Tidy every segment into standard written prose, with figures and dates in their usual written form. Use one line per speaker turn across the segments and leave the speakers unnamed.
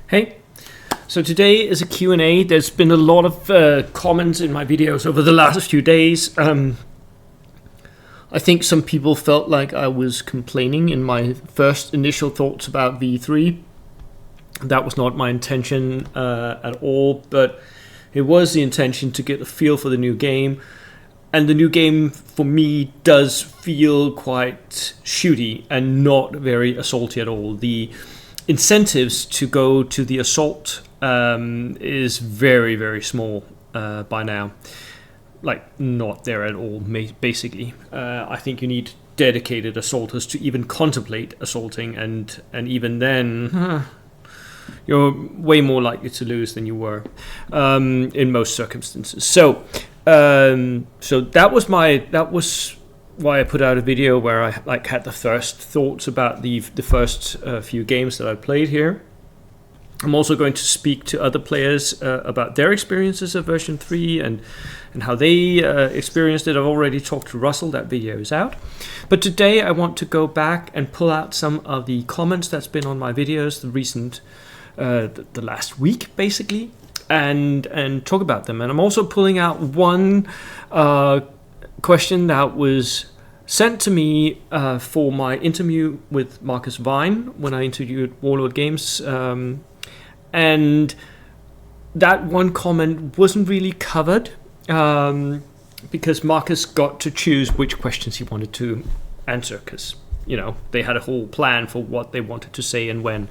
Hey, so today is a Q&A. There's been a lot of comments in my videos over the last few days. I think some people felt like I was complaining in my first initial thoughts about V3. That was not my intention at all, but it was the intention to get a feel for the new game. And the new game, for me, does feel quite shooty and not very assaulty at all. The incentives to go to the assault is very, very small by now. Like, not there at all, basically. I think you need dedicated assaulters to even contemplate assaulting, and even then, you're way more likely to lose than you were in most circumstances. So that was why I put out a video where I had the first thoughts about the first few games that I played here. I'm also going to speak to other players about their experiences of version 3 and how they experienced it. I've already talked to Russell, that video is out. But today I want to go back and pull out some of the comments that's been on my videos, the last week basically, and talk about them. And I'm also pulling out one question that was sent to me for my interview with Marcus Vine when I interviewed Warlord Games, and that one comment wasn't really covered because Marcus got to choose which questions he wanted to answer, because they had a whole plan for what they wanted to say and when.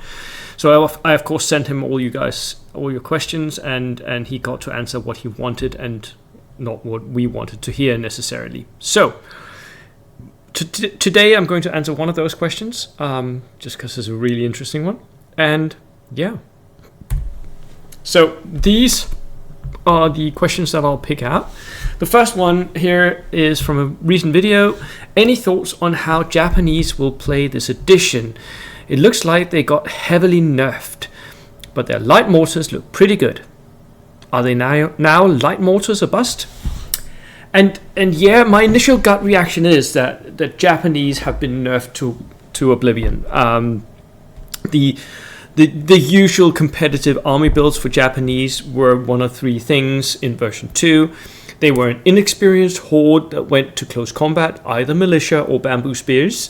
So I of course sent him all your questions, and he got to answer what he wanted and not what we wanted to hear necessarily. So today I'm going to answer one of those questions, just because it's a really interesting one. And yeah. So these are the questions that I'll pick out. The first one here is from a recent video. Any thoughts on how Japanese will play this edition? It looks like they got heavily nerfed, but their light mortars look pretty good. Are they now light mortars a bust? And yeah, my initial gut reaction is that the Japanese have been nerfed to oblivion. The usual competitive army builds for Japanese were one of three things in version 2. They were an inexperienced horde that went to close combat, either militia or bamboo spears.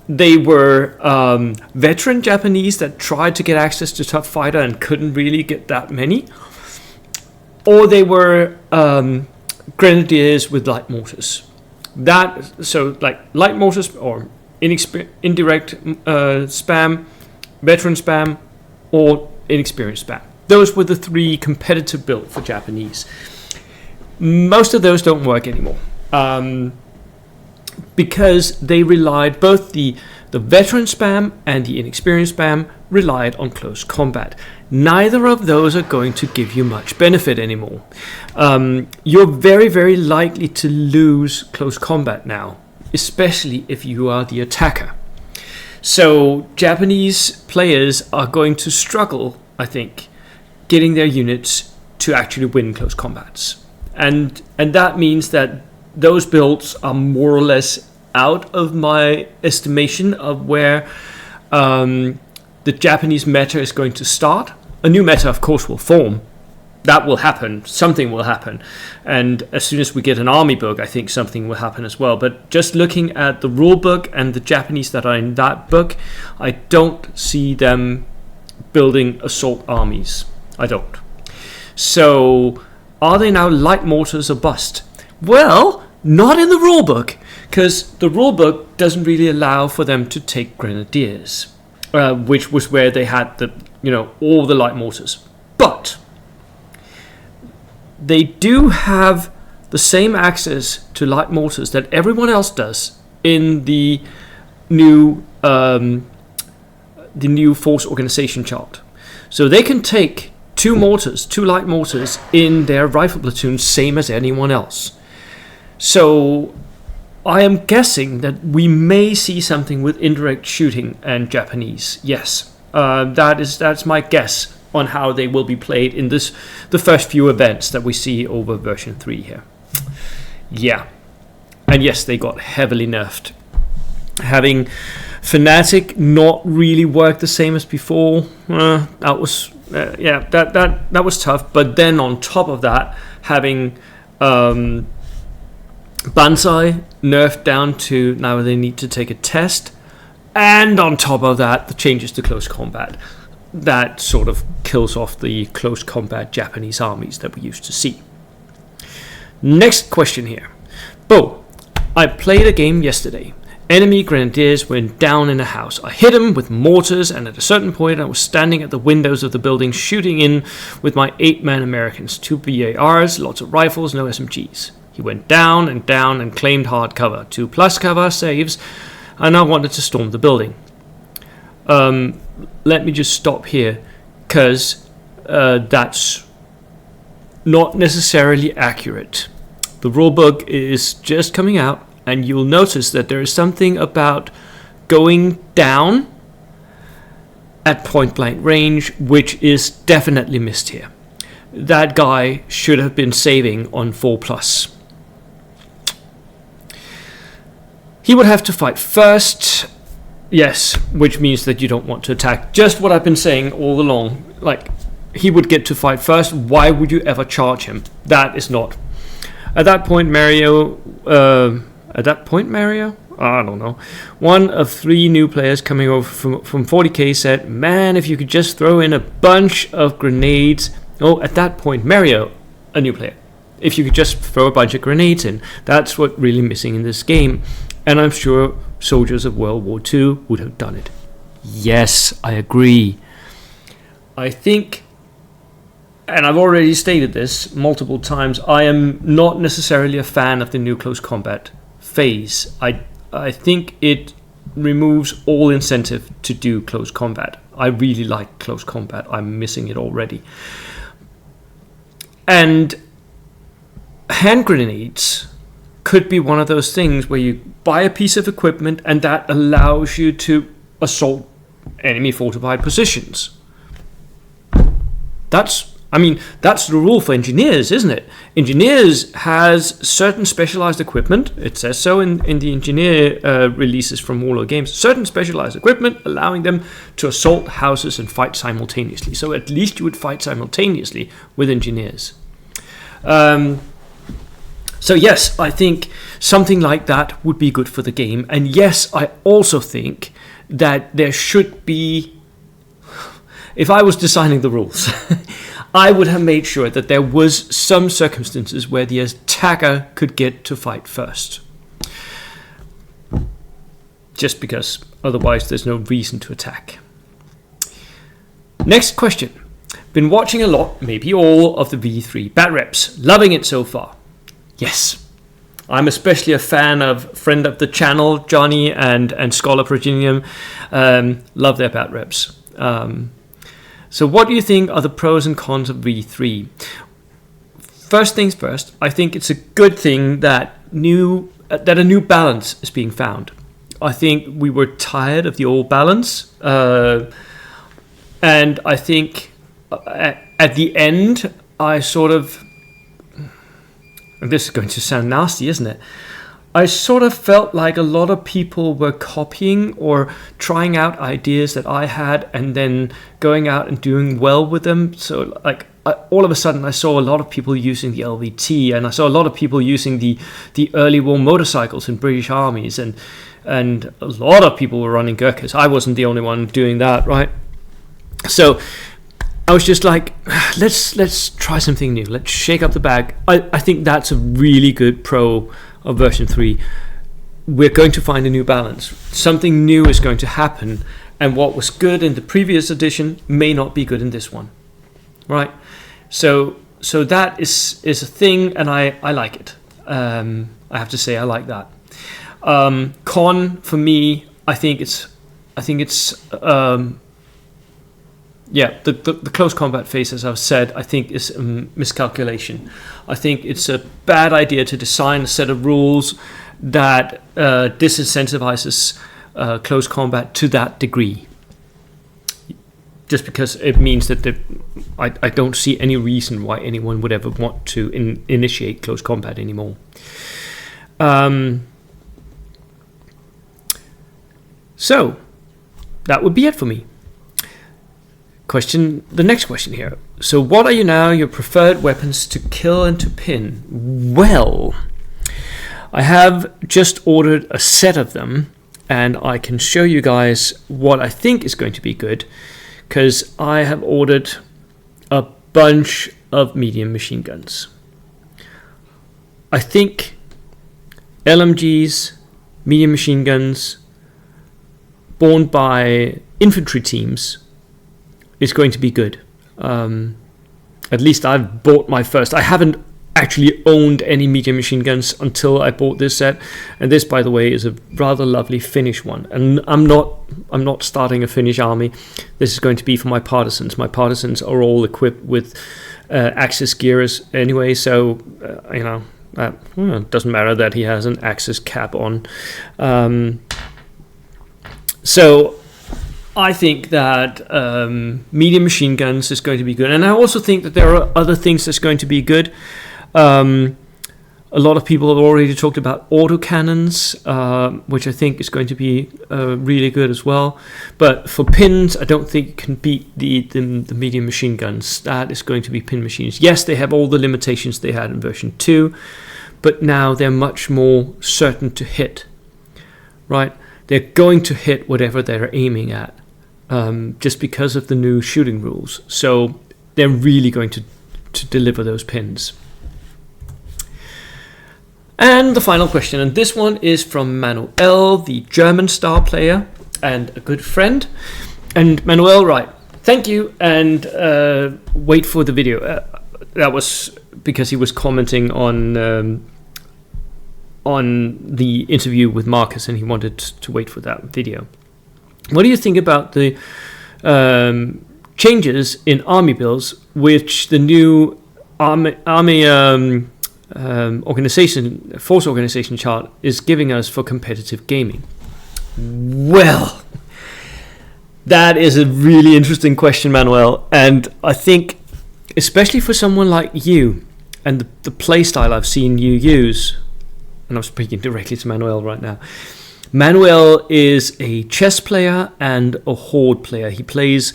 They were veteran Japanese that tried to get access to Tough Fighter and couldn't really get that many. Or they were grenadiers with light mortars. So light mortars or indirect spam, veteran spam, or inexperienced spam. Those were the three competitive builds for Japanese. Most of those don't work anymore because they relied, both the veteran spam and the inexperienced spam relied on close combat. Neither of those are going to give you much benefit anymore. You're very, very likely to lose close combat now, especially if you are the attacker. So Japanese players are going to struggle, I think, getting their units to actually win close combats. And that means that those builds are more or less out of my estimation of where the Japanese meta is going to start. A new meta, of course, will form. That will happen. Something will happen. And as soon as we get an army book, I think something will happen as well. But just looking at the rule book and the Japanese that are in that book, I don't see them building assault armies. I don't. So are they now light mortars a bust? Well, not in the rule book, because the rule book doesn't really allow for them to take grenadiers, which was where they had all the light mortars. But they do have the same access to light mortars that everyone else does in the new force organization chart. So they can take two light mortars in their rifle platoon, same as anyone else. So I am guessing that we may see something with indirect shooting and Japanese. Yes, that's my guess on how they will be played in the first few events that we see over version 3 here. Yeah, and yes, they got heavily nerfed. Having Fnatic not really worked the same as before. That was that was tough. But then on top of that, having Banzai nerfed down to now they need to take a test, and on top of that, the changes to close combat. That sort of kills off the close combat Japanese armies that we used to see. Next question here. Bo, I played a game yesterday. Enemy grenadiers went down in a house. I hit him with mortars, and at a certain point I was standing at the windows of the building shooting in with my 8-man Americans, 2 BARs, lots of rifles, no SMGs. He went down and claimed hard cover, 2+ cover saves, and I wanted to storm the building. Let me just stop here, because that's not necessarily accurate. The rulebook is just coming out, and you'll notice that there is something about going down at point blank range which is definitely missed here. That guy should have been saving on 4+. He would have to fight first. Yes, which means that you don't want to attack. Just what I've been saying all along. Like, he would get to fight first. Why would you ever charge him? That is not. At that point, Mario? I don't know. One of 3 new players coming over from 40k said, man, if you could just throw in a bunch of grenades. Oh, at that point, Mario, a new player. If you could just throw a bunch of grenades in. That's what really missing in this game. And I'm sure soldiers of World War II would have done it. Yes, I agree. I think, and I've already stated this multiple times, I am not necessarily a fan of the new close combat phase. I think it removes all incentive to do close combat. I really like close combat. I'm missing it already. And hand grenades could be one of those things where you buy a piece of equipment and that allows you to assault enemy fortified positions. That's the rule for engineers, isn't it? Engineers has certain specialized equipment. It says so in the engineer releases from Warlord Games. Certain specialized equipment allowing them to assault houses and fight simultaneously. So at least you would fight simultaneously with engineers. So yes, I think something like that would be good for the game. And yes, I also think that there should be, if I was designing the rules, I would have made sure that there was some circumstances where the attacker could get to fight first. Just because otherwise there's no reason to attack. Next question. Been watching a lot, maybe all, of the V3 bat reps. Loving it so far. Yes. I'm especially a fan of friend of the channel, Johnny and Scholar Progenium. Love their bat reps. So what do you think are the pros and cons of V3? First things first, I think it's a good thing that a new balance is being found. I think we were tired of the old balance. And I think at the end, I sort of... And this is going to sound nasty, isn't it? I sort of felt like a lot of people were copying or trying out ideas that I had and then going out and doing well with them. So like all of a sudden I saw a lot of people using the LVT, and I saw a lot of people using the early war motorcycles in British armies, and a lot of people were running Gurkhas. I wasn't the only one doing that, right? So I was just like, let's try something new. Let's shake up the bag. I think that's a really good pro of version 3. We're going to find a new balance. Something new is going to happen, and what was good in the previous edition may not be good in this one, right? So that is a thing, and I like it. I have to say I like that. Con for me, I think it's the close combat phase, as I've said, I think is a miscalculation. I think it's a bad idea to design a set of rules that disincentivizes close combat to that degree. Just because it means that I don't see any reason why anyone would ever want to initiate close combat anymore. So that would be it for me. The next question here. So what are your preferred weapons to kill and to pin? Well, I have just ordered a set of them, and I can show you guys what I think is going to be good, because I have ordered a bunch of medium machine guns. I think LMGs, medium machine guns, borne by infantry teams, is going to be good. At least I've bought my first. I haven't actually owned any medium machine guns until I bought this set, and this, by the way, is a rather lovely Finnish one. And I'm not starting a Finnish army. This is going to be for my partisans. My partisans are all equipped with Axis gears anyway, so it doesn't matter that he has an Axis cap on. So I think that medium machine guns is going to be good, and I also think that there are other things that's going to be good. A lot of people have already talked about autocannons, which I think is going to be really good as well. But for pins, I don't think you can beat the medium machine guns. That is going to be pin machines. Yes, they have all the limitations they had in version 2, but now they're much more certain to hit. Right? They're going to hit whatever they're aiming at, just because of the new shooting rules. So they're really going to deliver those pins. And the final question, and this one is from Manuel, the German star player and a good friend. And Manuel, right, thank you, and wait for the video. That was because he was commenting on the interview with Marcus, and he wanted to wait for that video. What do you think about the changes in army builds, which the new army force organization chart is giving us for competitive gaming? Well, that is a really interesting question, Manuel, and I think especially for someone like you and the play style I've seen you use, and I'm speaking directly to Manuel right now. Manuel is a chess player and a horde player. He plays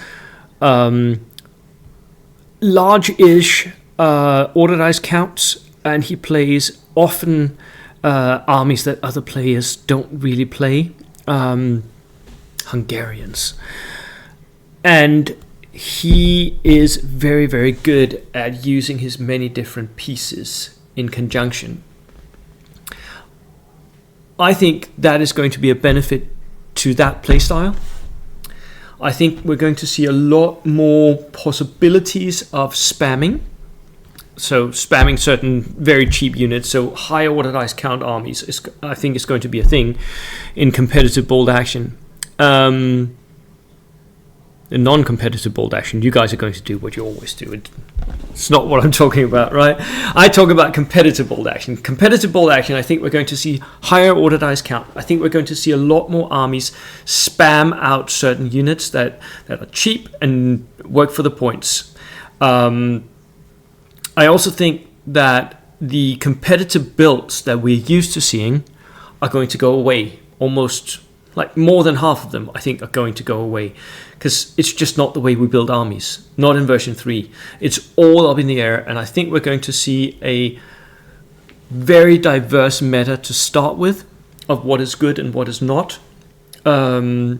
large-ish organized counts, and he plays often armies that other players don't really play, Hungarians. And he is very, very good at using his many different pieces in conjunction. I think that is going to be a benefit to that playstyle. I think we're going to see a lot more possibilities of spamming. So spamming certain very cheap units, so high orderized count armies, I think is going to be a thing in competitive bold action. In non-competitive bold action, you guys are going to do what you always do. It's not what I'm talking about, right? I talk about competitive bold action. Competitive bold action, I think we're going to see higher orderized count. I think we're going to see a lot more armies spam out certain units that are cheap and work for the points. I also think that the competitive builds that we're used to seeing are going to go away. Almost, like more than half of them, I think, are going to go away. Because it's just not the way we build armies. Not in version 3. It's all up in the air, and I think we're going to see a very diverse meta to start with of what is good and what is not. I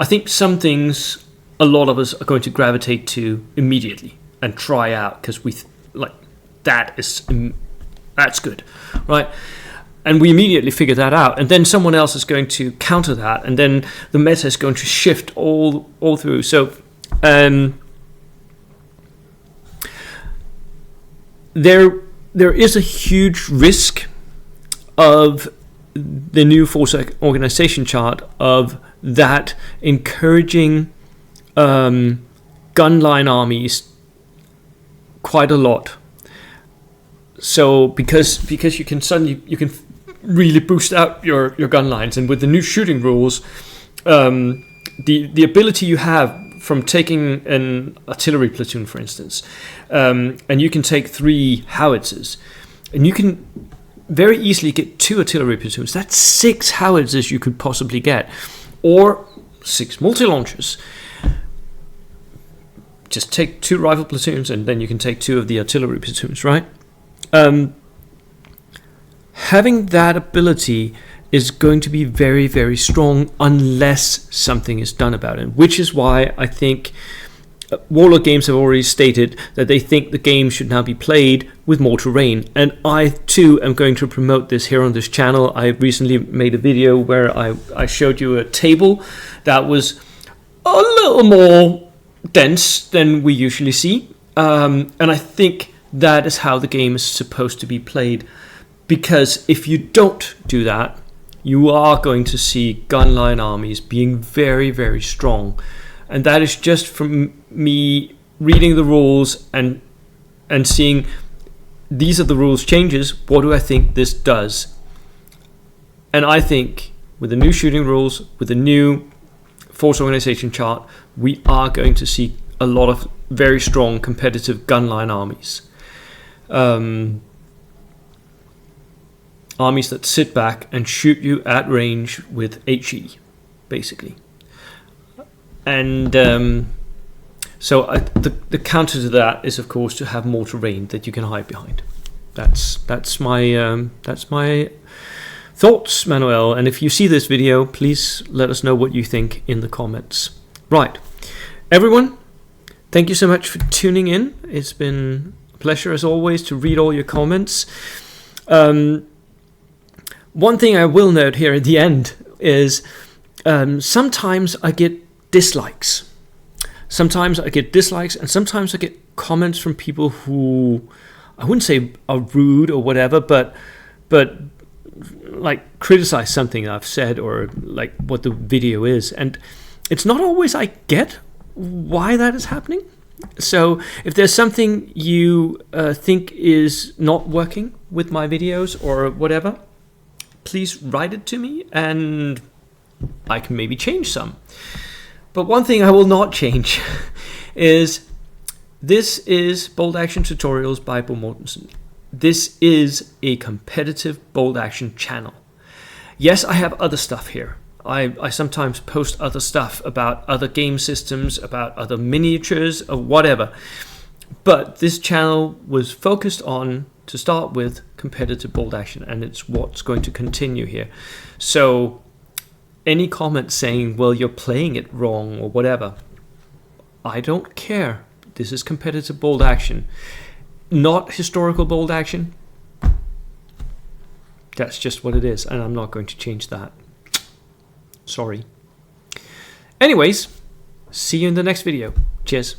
think some things a lot of us are going to gravitate to immediately and try out because that's good, right? And we immediately figure that out, and then someone else is going to counter that, and then the meta is going to shift all through. So there is a huge risk of the new force organization chart of that encouraging gunline armies quite a lot. So because you can really boost out your gun lines, and with the new shooting rules, the ability you have from taking an artillery platoon, for instance, and you can take 3 howitzers, and you can very easily get 2 artillery platoons. That's 6 howitzers you could possibly get, or 6 multi-launchers. Just take 2 rifle platoons, and then you can take 2 of the artillery platoons, right? Having that ability is going to be very, very strong unless something is done about it, which is why I think Warlord Games have already stated that they think the game should now be played with more terrain, and I too am going to promote this here on this channel. I recently made a video where I showed you a table that was a little more dense than we usually see, and I think that is how the game is supposed to be played, because if you don't do that, you are going to see gunline armies being very, very strong. And that is just from me reading the rules and seeing these are the rules changes. What do I think this does? And I think with the new shooting rules, with the new force organization chart, we are going to see a lot of very strong competitive gunline armies. Armies that sit back and shoot you at range with HE, basically. And so the counter to that is, of course, to have more terrain that you can hide behind. That's my thoughts, Manuel. And if you see this video, please let us know what you think in the comments. Right, everyone, thank you so much for tuning in. It's been a pleasure, as always, to read all your comments. One thing I will note here at the end is sometimes I get dislikes. Sometimes I get dislikes, and sometimes I get comments from people who I wouldn't say are rude or whatever, but like criticize something I've said or like what the video is, and it's not always I get why that is happening. So if there's something you think is not working with my videos or whatever, please write it to me and I can maybe change some. But one thing I will not change is this is Bolt Action Tutorials by Bo Mortensen. This is a competitive bolt action channel. Yes, I have other stuff here. I sometimes post other stuff about other game systems, about other miniatures or whatever. But this channel was focused on, to start with, competitive bolt action, and it's what's going to continue here. So any comment saying, well, you're playing it wrong or whatever, I don't care. This is competitive bolt action, not historical bolt action. That's just what it is, and I'm not going to change that. Sorry. Anyways, see you in the next video. Cheers.